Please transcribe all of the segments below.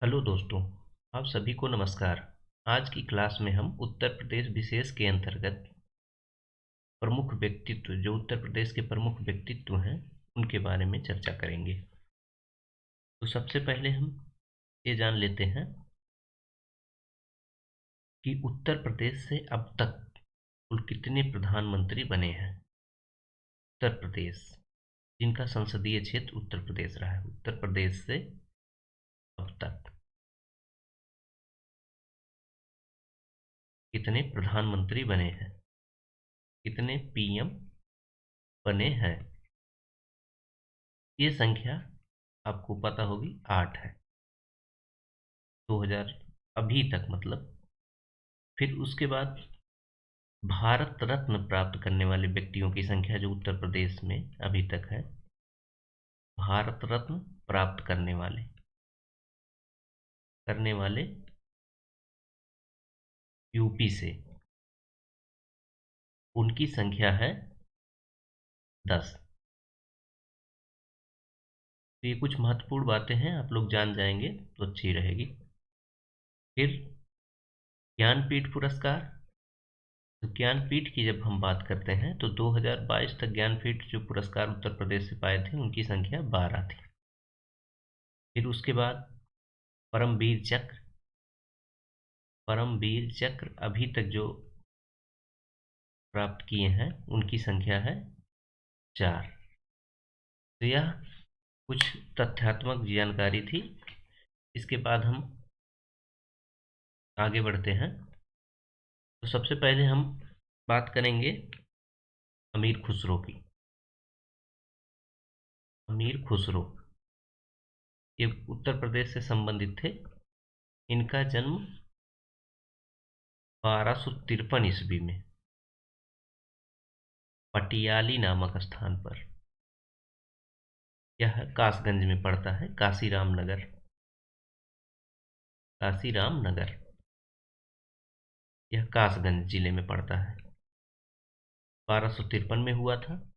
Hello दोस्तों, आप सभी को नमस्कार। आज की क्लास में हम उत्तर प्रदेश विशेष के अंतर्गत प्रमुख व्यक्तित्व जो उत्तर प्रदेश के प्रमुख व्यक्तित्व हैं उनके बारे में चर्चा करेंगे। तो सबसे पहले हम ये जान लेते हैं कि उत्तर प्रदेश से अब तक कुल कितने प्रधानमंत्री बने हैं। उत्तर प्रदेश, जिनका संसदीय क्षेत्र उत्तर प्रदेश रहा है, उत्तर प्रदेश से अब तक कितने प्रधानमंत्री बने हैं, कितने पीएम बने हैं। ये संख्या आपको पता होगी 8 है। 2000 अभी तक मतलब। फिर उसके बाद भारत रत्न प्राप्त करने वाले व्यक्तियों की संख्या जो उत्तर प्रदेश में अभी तक है, भारत रत्न प्राप्त करने वाले यूपी से, उनकी संख्या है 10। तो ये कुछ महत्वपूर्ण बातें हैं, आप लोग जान जाएंगे तो अच्छी रहेगी। फिर ज्ञानपीठ पुरस्कार। तो ज्ञानपीठ की जब हम बात करते हैं तो 2022 तक ज्ञानपीठ जो पुरस्कार उत्तर प्रदेश से पाए थे उनकी संख्या 12 थी। फिर उसके बाद परमवीर चक्र। परमवीर चक्र अभी तक जो प्राप्त किए हैं उनकी संख्या है 4। तो यह कुछ तथ्यात्मक जानकारी थी। इसके बाद हम आगे बढ़ते हैं। तो सबसे पहले हम बात करेंगे अमीर खुसरो की। अमीर खुसरो ये उत्तर प्रदेश से संबंधित थे। इनका जन्म 1253 में पटियाली नामक स्थान पर, यह कासगंज में पड़ता है, काशीराम नगर। काशीराम नगर यह कासगंज जिले में पड़ता है। 1253 में हुआ था।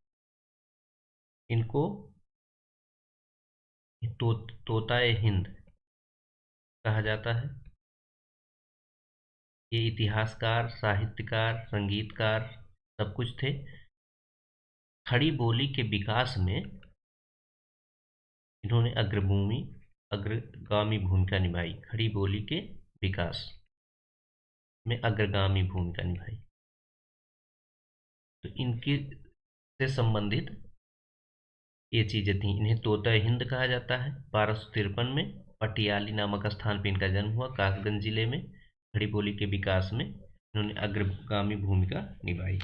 इनको तोताए हिंद कहा जाता है। ये इतिहासकार, साहित्यकार, संगीतकार सब कुछ थे। खड़ी बोली के विकास में इन्होंने अग्रगामी भूमिका निभाई। खड़ी बोली के विकास में अग्रगामी भूमिका निभाई। तो इनके से संबंधित ये चीजें थी। इन्हें तोता हिंद कहा जाता है। 1253 में पटियाली नामक स्थान पर इनका जन्म हुआ, कासगंज जिले में। खड़ी बोली के विकास में इन्होंने अग्रगामी भूमिका निभाई।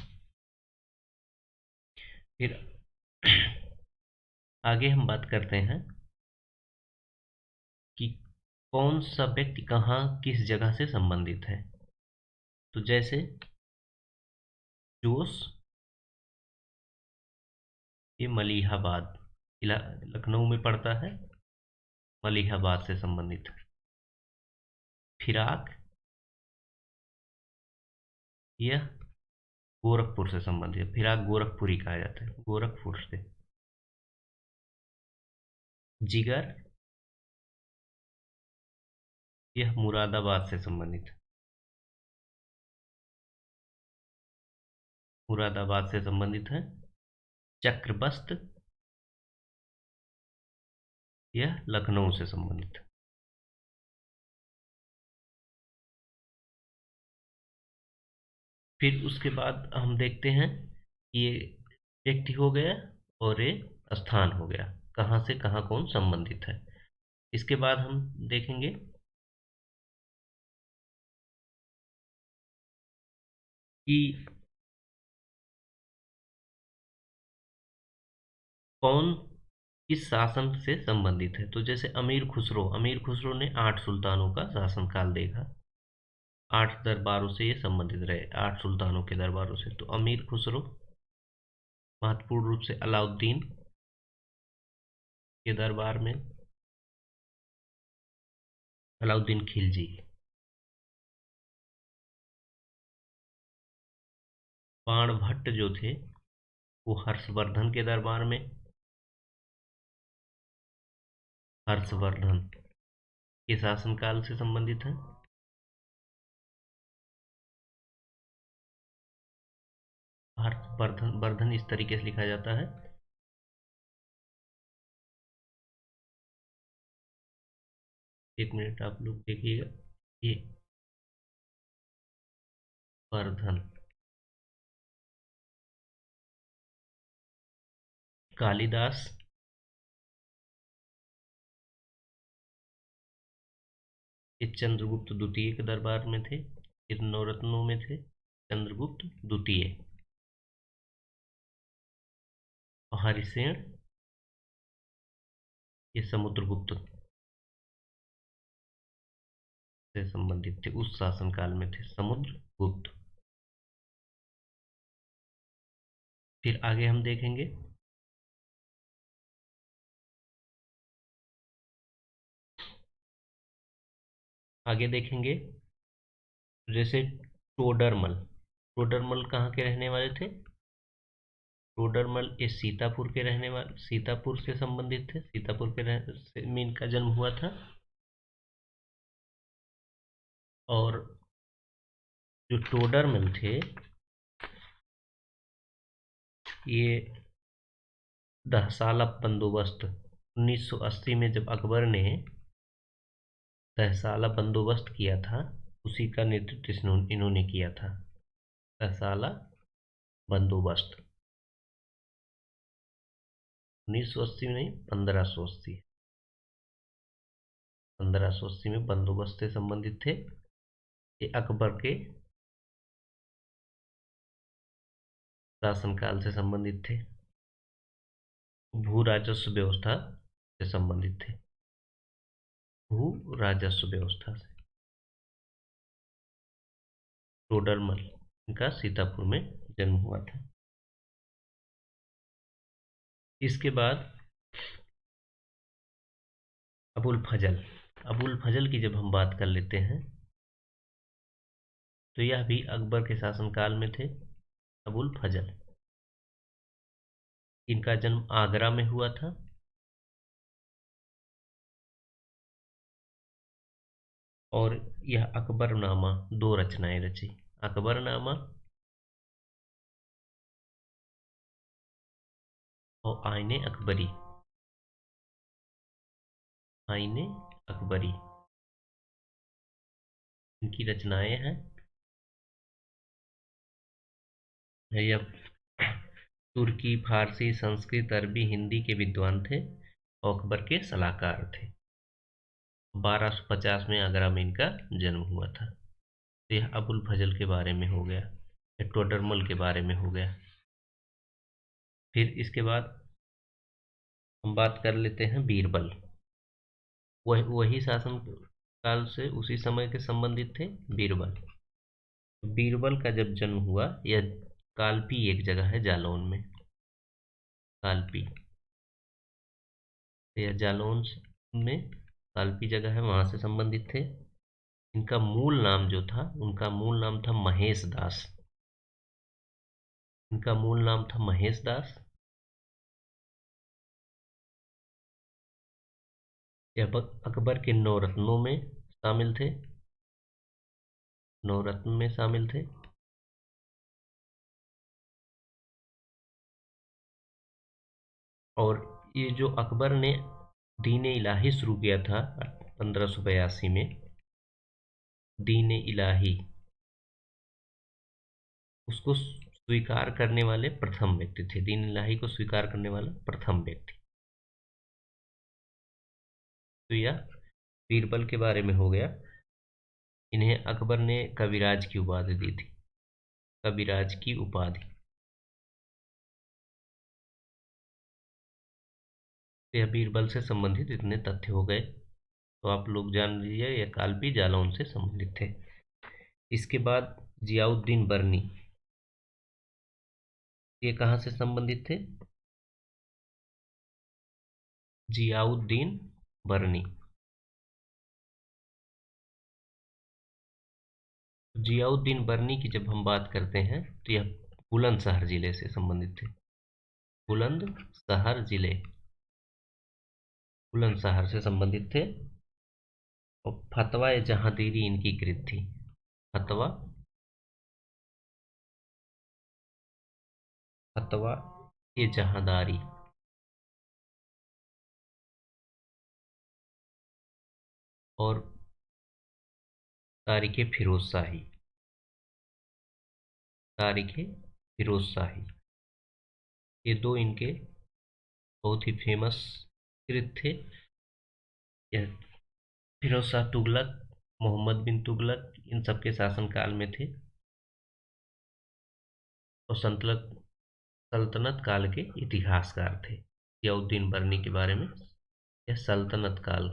फिर आगे हम बात करते हैं कि कौन सा व्यक्ति कहाँ किस जगह से संबंधित है। तो जैसे जोश, ये मलिहाबाद लखनऊ में पड़ता है, मलिहाबाद से संबंधित। फिराक, यह गोरखपुर से संबंधित है। फिराक गोरखपुरी कहा जाता है, गोरखपुर से। जिगर, यह मुरादाबाद से संबंधित है। मुरादाबाद से संबंधित है। चक्रबस्त, यह लखनऊ से संबंधित है। फिर उसके बाद हम देखते हैं कि ये व्यक्ति हो गया और ये स्थान हो गया, कहाँ से कहाँ कौन संबंधित है। इसके बाद हम देखेंगे कि कौन किस शासन से संबंधित है। तो जैसे अमीर खुसरो ने 8 सुल्तानों का शासनकाल देखा। 8 दरबारों से ये संबंधित रहे, 8 सुल्तानों के दरबारों से। तो अमीर खुसरो महत्वपूर्ण रूप से अलाउद्दीन के दरबार में, अलाउद्दीन खिलजी। बाणभट्ट जो थे वो हर्षवर्धन के दरबार में। हर्षवर्धन के शासनकाल से संबंधित है। वर्धन वर्धन इस तरीके से लिखा जाता है। एक मिनट आप लोग देखिएगा, ये वर्धन। कालिदास, ये चंद्रगुप्त द्वितीय के दरबार में थे, ये नवरत्नों में थे चंद्रगुप्त द्वितीय। और हरिसेन, ये समुद्रगुप्त से संबंधित थे, उस शासनकाल में थे समुद्रगुप्त। फिर आगे हम देखेंगे, आगे देखेंगे जैसे टोडरमल। टोडरमल कहाँ के रहने वाले थे? टोडरमल ये सीतापुर के रहने वाले, सीतापुर से संबंधित थे, सीतापुर के में इनका जन्म हुआ था। और जो टोडरमल थे, ये दहसाला बंदोबस्त 1980 में जब अकबर ने दहसाला बंदोबस्त किया था, उसी का नेतृत्व इन्होंने किया था। दहसाला बंदोबस्त 1980 में नहीं, 1580, 1580 में बंदोबस्त से संबंधित थे। ये अकबर के शासनकाल से संबंधित थे। भू राजस्व व्यवस्था से संबंधित थे, भू राजस्व व्यवस्था से। टोडरमल, इनका सीतापुर में जन्म हुआ था। इसके बाद अबुल फजल। अबुल फजल की जब हम बात कर लेते हैं, तो यह भी अकबर के शासनकाल में थे। अबुल फजल, इनका जन्म आगरा में हुआ था। और यह अकबरनामा, दो रचनाएं रची। अकबरनामा और आईने अकबरी। आईने अकबरी इनकी रचनाएं हैं। यह तुर्की, फारसी, संस्कृत, अरबी, हिंदी के विद्वान थे और अकबर के सलाहकार थे। 1250 में आगरा में इनका जन्म हुआ था। तो यह अबुल फजल के बारे में हो गया, या टोडरमल के बारे में हो गया। फिर इसके बाद हम बात कर लेते हैं बीरबल। वही शासन काल से, उसी समय के संबंधित थे बीरबल। बीरबल का जब जन्म हुआ, यह कालपी एक जगह है जालौन में, कालपी, यह जालौन में कालपी जगह है, वहां से संबंधित थे। इनका मूल नाम जो था, उनका मूल नाम था महेश दास। इनका मूल नाम था महेश दास। यह अकबर के नौरत्नों में शामिल थे, नौरत्न में शामिल थे। और ये जो अकबर ने दीन इलाही शुरू किया था 1582 में, दीन इलाही, उसको स्वीकार करने वाले प्रथम व्यक्ति थे। दीन इलाही को स्वीकार करने वाला प्रथम व्यक्ति। तो यह बीरबल के बारे में हो गया। इन्हें अकबर ने कविराज की उपाधि दी थी, कविराज की उपाधि। तो यह बीरबल से संबंधित इतने तथ्य हो गए, तो आप लोग जान लीजिए यह कालपी जालौन से संबंधित थे। इसके बाद जियाउद्दीन बर्नी, ये कहाँ से संबंधित थे? जियाउद्दीन बर्नी। जियाउद्दीन बर्नी की जब हम बात करते हैं, तो यह बुलंदशहर जिले से संबंधित थे। बुलंदशहर जिले, बुलंदशहर से संबंधित थे। और फतवा ए जहांगीरी इनकी कृत थी। फतवा फतवा ए जहांदारी और तारीख फिरोज शाही। तारीख फिरोज शाही, ये दो इनके बहुत ही फेमस कृत थे। यह फिरोज शाह तुगलक, मोहम्मद बिन तुगलक, इन सबके शासनकाल में थे और सल्तनत काल के इतिहासकार थे। जियाउद्दीन बर्नी के बारे में, यह सल्तनत काल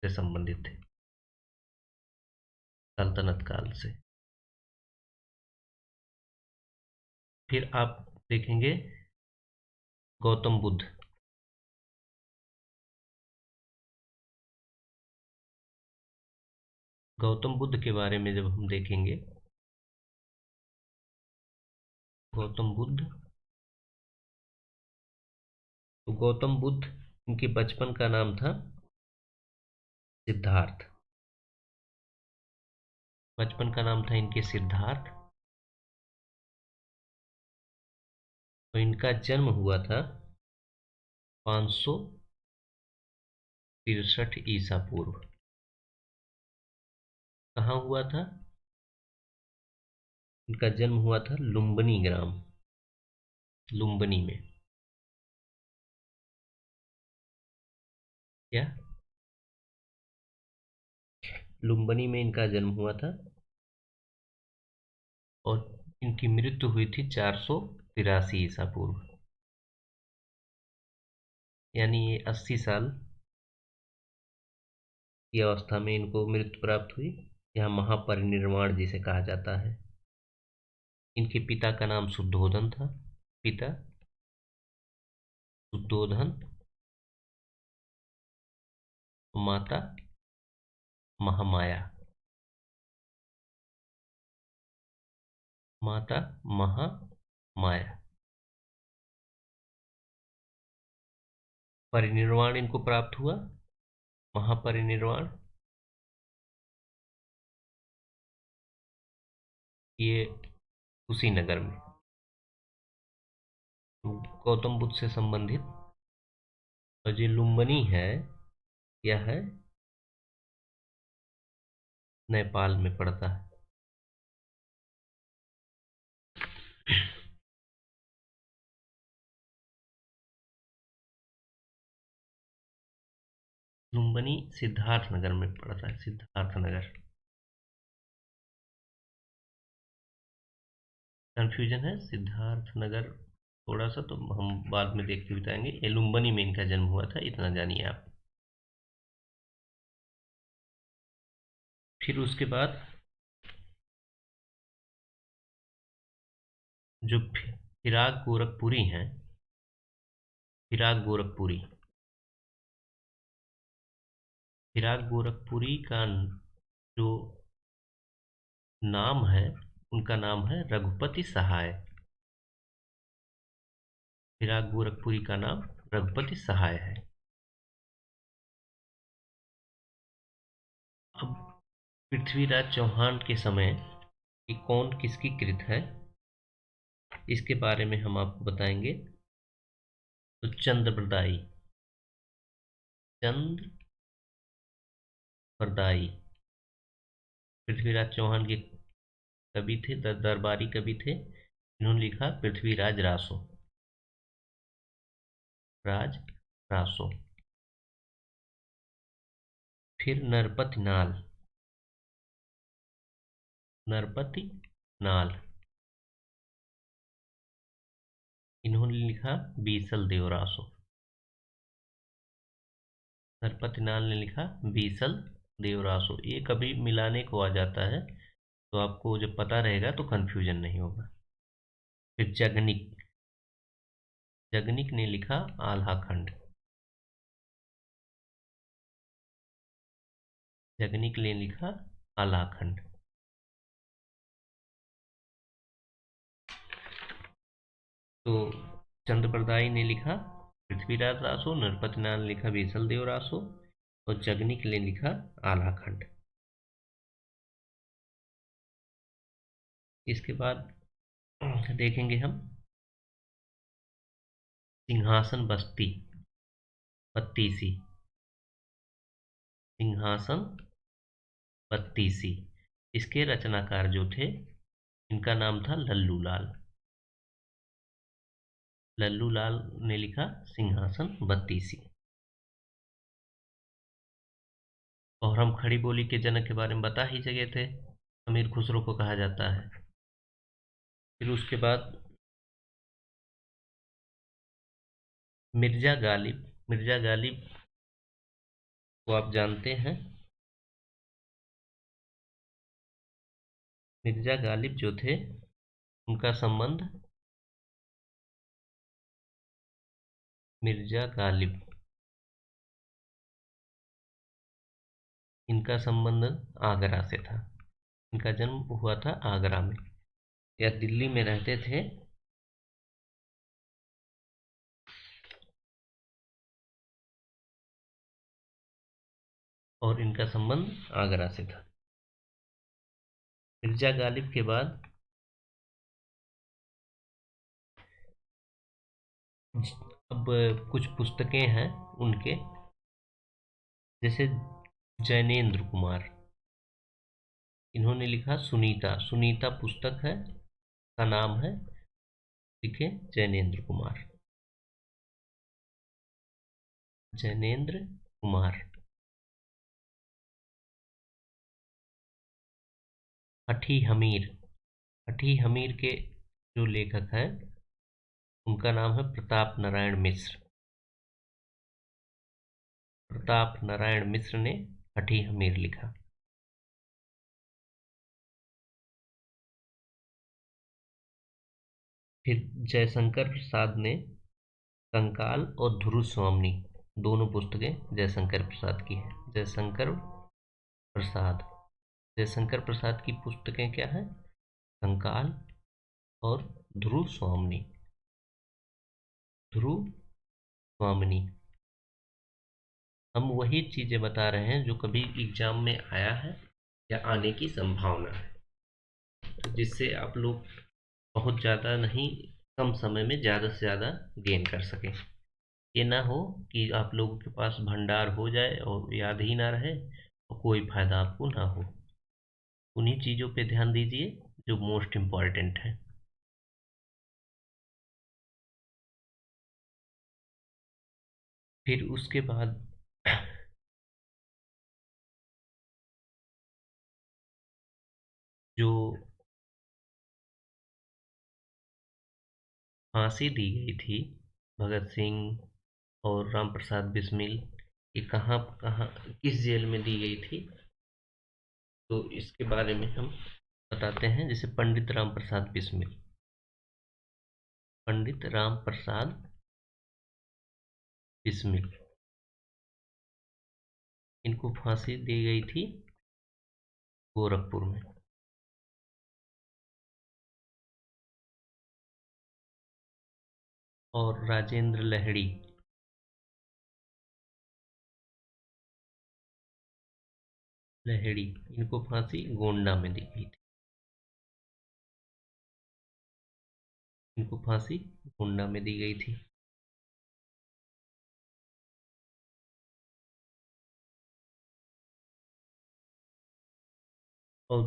से संबंधित थे। सल्तनत काल से फिर आप देखेंगे गौतम बुद्ध। गौतम बुद्ध के बारे में जब हम देखेंगे, गौतम बुद्ध, तो गौतम बुद्ध, इनके बचपन का नाम था सिद्धार्थ। बचपन का नाम था इनके सिद्धार्थ। तो इनका जन्म हुआ था 563 ईसा पूर्व। कहाँ हुआ था? इनका जन्म हुआ था लुम्बिनी ग्राम, लुम्बिनी में। क्या? लुम्बिनी में इनका जन्म हुआ था और इनकी मृत्यु हुई थी 483 ईसा पूर्व। यानी ये 80 साल की अवस्था में इनको मृत्यु प्राप्त हुई। यह महापरिनिर्वाण जिसे कहा जाता है। इनके पिता का नाम शुद्धोधन था। पिता शुद्धोधन, माता महामाया। माता महामाया। परिनिर्वाण इनको प्राप्त हुआ, महापरिनिर्वाण, ये कुशीनगर में। गौतम बुद्ध से संबंधित और जो लुम्बिनी है, यह है नेपाल में पड़ता है। लुम्बिनी सिद्धार्थ नगर में पड़ता है, सिद्धार्थ नगर। कंफ्यूजन है सिद्धार्थ नगर थोड़ा सा, तो हम बाद में देख के बताएंगे। ये लुम्बिनी में इनका जन्म हुआ था, इतना जानिए आप। फिर उसके बाद जो फिराक गोरखपुरी हैं, फिराक गोरखपुरी, फिराक गोरखपुरी का जो नाम है, उनका नाम है रघुपति सहाय। फिराक गोरखपुरी का नाम रघुपति सहाय है। अब पृथ्वीराज चौहान के समय कि कौन किसकी कृत है, इसके बारे में हम आपको बताएंगे। तो चंद्रप्रदायी, चंद्रप्रदायी पृथ्वीराज चौहान के कवि थे, दरबारी कवि थे। इन्होंने लिखा पृथ्वीराज रासो, राज रासो। फिर नरपति नाल, नरपति नाल, इन्होंने लिखा बीसल देवरासो। नरपति नाल ने लिखा बीसल देवरासो। ये कभी मिलाने को आ जाता है, तो आपको जब पता रहेगा तो कंफ्यूजन नहीं होगा। फिर जगनिक, जगनिक ने लिखा आल्हा खंड। जगनिक ने लिखा आल्हा खंड। तो चंद्रप्रदायी ने लिखा पृथ्वीराज रासो, नरपति नाल ने लिखा बीसल देव रासो और जगनी के लिए लिखा आलाखंड। इसके बाद देखेंगे हम सिंहासन बत्तीसी। सिंहासन बत्तीसी, इसके रचनाकार जो थे, इनका नाम था लल्लू लाल। लल्लू लाल ने लिखा सिंहासन बत्तीसी। और हम खड़ी बोली के जनक के बारे में बता ही चुके थे, अमीर खुसरो को कहा जाता है। फिर उसके बाद मिर्जा गालिब को आप जानते हैं। मिर्जा गालिब जो थे, उनका संबंध मिर्जा गालिब, इनका संबंध आगरा से था। इनका जन्म हुआ था आगरा में, या दिल्ली में रहते थे। और इनका संबंध आगरा से था। मिर्जा गालिब के बाद अब कुछ पुस्तकें हैं उनके, जैसे जैनेन्द्र कुमार, इन्होंने लिखा सुनीता। सुनीता पुस्तक है, का नाम है, लिखे जैनेन्द्र कुमार। जैनेन्द्र कुमार। हठी हमीर, हठी हमीर के जो लेखक हैं, उनका नाम है प्रताप नारायण मिश्र। प्रताप नारायण मिश्र ने हठी हमीर लिखा। फिर जयशंकर प्रसाद ने कंकाल और ध्रुव स्वामिनी, दोनों पुस्तकें जयशंकर प्रसाद की हैं। प्रसाद जयशंकर प्रसाद की पुस्तकें क्या हैं? कंकाल और ध्रुव स्वामिनी। ध्रुव स्वामिनी। हम वही चीजें बता रहे हैं जो कभी एग्जाम में आया है या आने की संभावना है, तो जिससे आप लोग बहुत ज़्यादा नहीं, कम समय में ज़्यादा से ज़्यादा गेन कर सकें। ये ना हो कि आप लोगों के पास भंडार हो जाए और याद ही ना रहे और कोई फायदा आपको ना हो। उन्हीं चीज़ों पे ध्यान दीजिए जो मोस्ट इम्पॉर्टेंट है। फिर उसके बाद जो फांसी दी गई थी भगत सिंह और राम प्रसाद बिस्मिल, ये कहाँ कहाँ किस जेल में दी गई थी, तो इसके बारे में हम बताते हैं। जैसे पंडित राम प्रसाद बिस्मिल, पंडित राम प्रसाद बिस्मिल, इनको फांसी दी गई थी गोरखपुर में। और राजेंद्र लहड़ी, इनको फांसी गोंडा में दी गई थी। इनको फांसी गोंडा में दी गई थी। और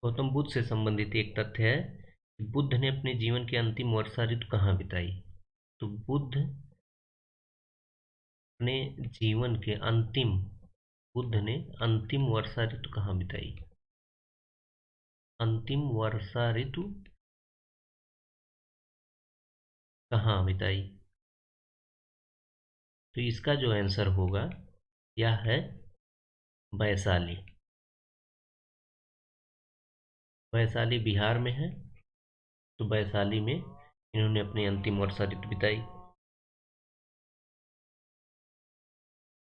गौतम बुद्ध से संबंधित एक तथ्य है कि बुद्ध ने अपने जीवन की अंतिम वर्षा ऋतु कहाँ बिताई। तो ने जीवन के अंतिम बुद्ध ने अंतिम वर्षा ऋतु कहाँ बिताई? अंतिम वर्षा ऋतु कहाँ बिताई? तो इसका जो आंसर होगा यह है वैशाली। वैशाली बिहार में है, तो वैशाली में इन्होंने अपनी अंतिम वर्षा ऋतु बिताई।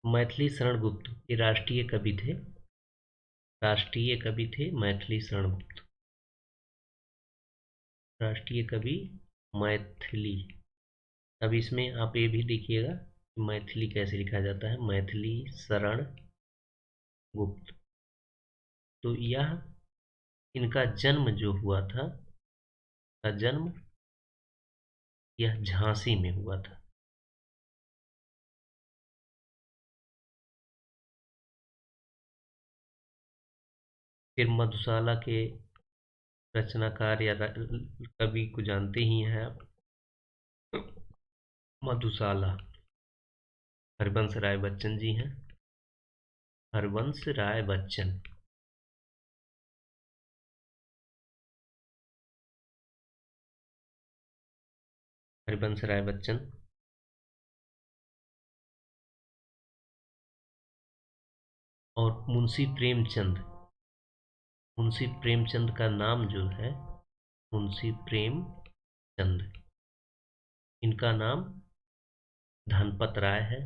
मैथिली शरण गुप्त, ये राष्ट्रीय कवि थे। राष्ट्रीय कवि थे मैथिली शरण गुप्त। राष्ट्रीय कवि मैथिली। अब इसमें आप ये भी देखिएगा, मैथिली कैसे लिखा जाता है, मैथिली शरण गुप्त। तो यह इनका जन्म जो हुआ था, का जन्म यह झांसी में हुआ था। फिर मधुशाला के रचनाकार या कवि को जानते ही हैं आप, मधुशाला हरिवंश राय बच्चन जी हैं। हरिवंश राय बच्चन, हरिवंश राय बच्चन। और मुंशी प्रेमचंद, मुंशी प्रेमचंद का नाम जो है मुंशी प्रेमचंद, इनका नाम धनपत राय है।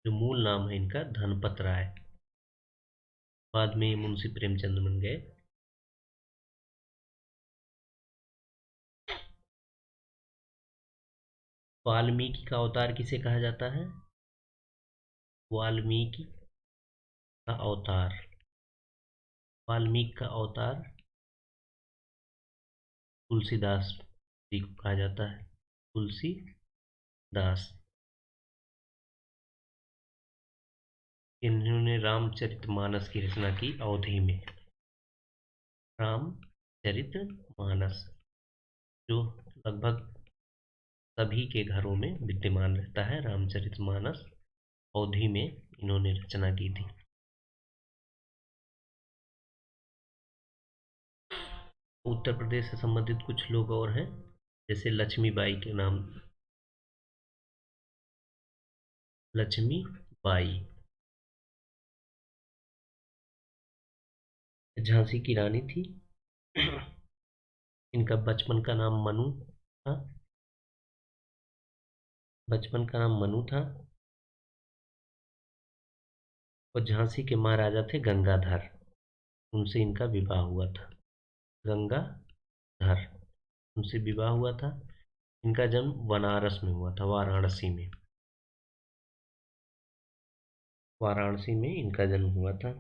जो मूल नाम है इनका धनपत राय, बाद में ये मुंशी प्रेमचंद बन गए। वाल्मीकि का अवतार किसे कहा जाता है, वाल्मीकि का अवतार, वाल्मीकि का अवतार तुलसीदास जी को कहा जाता है, तुलसीदास। इन्होंने रामचरितमानस की रचना की अवधि में, रामचरितमानस जो लगभग सभी के घरों में विद्यमान रहता है, रामचरितमानस अवधि में इन्होंने रचना की थी। उत्तर प्रदेश से संबंधित कुछ लोग और हैं, जैसे लक्ष्मीबाई के नाम, लक्ष्मीबाई झांसी की रानी थी। इनका बचपन का नाम मनु था, बचपन का नाम मनु था। और झांसी के महाराजा थे गंगाधर, उनसे इनका विवाह हुआ था, गंगाधर, उनसे विवाह हुआ था। इनका जन्म बनारस में हुआ था, वाराणसी में, वाराणसी में इनका जन्म हुआ था।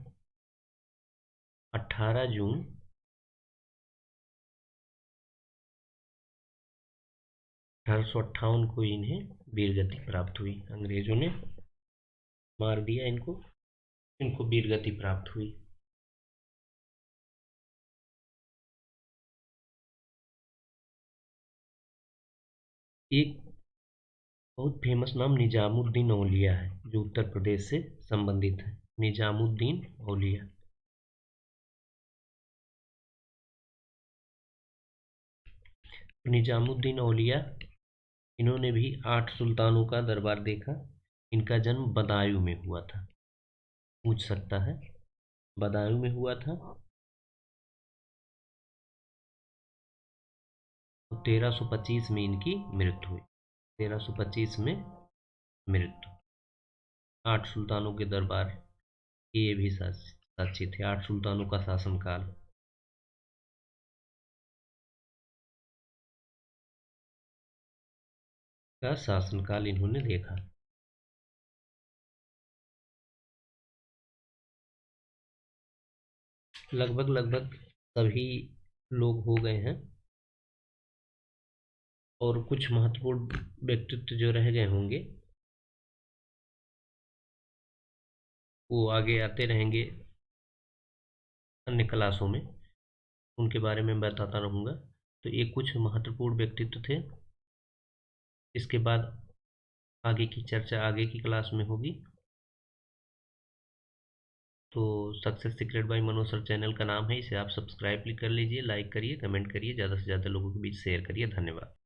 18 जून 1858 को इन्हें वीरगति प्राप्त हुई। अंग्रेजों ने मार दिया इनको, इनको वीरगति प्राप्त हुई। एक बहुत फेमस नाम निजामुद्दीन औलिया है, जो उत्तर प्रदेश से संबंधित है, निजामुद्दीन औलिया। निजामुद्दीन औलिया, इन्होंने भी 8 सुल्तानों का दरबार देखा। इनका जन्म बदायूं में हुआ था, पूछ सकता है, बदायूं में हुआ था। तो 1325 में इनकी मृत्यु हुई, 1325 में मृत्यु। 8 सुल्तानों के दरबार के ये भी साक्षी थे, 8 सुल्तानों का शासनकाल। का शासनकाल इन्होंने देखा। लगभग लगभग सभी लोग हो गए हैं, और कुछ महत्वपूर्ण व्यक्तित्व जो रह गए होंगे वो आगे आते रहेंगे अन्य क्लासों में, उनके बारे में बताता रहूँगा। तो ये कुछ महत्वपूर्ण व्यक्तित्व थे। इसके बाद आगे की चर्चा आगे की क्लास में होगी। तो success secret by Manoj sir channel का नाम है, इसे आप सब्सक्राइब कर लीजिए, लाइक करिए, कमेंट करिए, ज़्यादा से ज़्यादा लोगों के बीच शेयर करिए। धन्यवाद।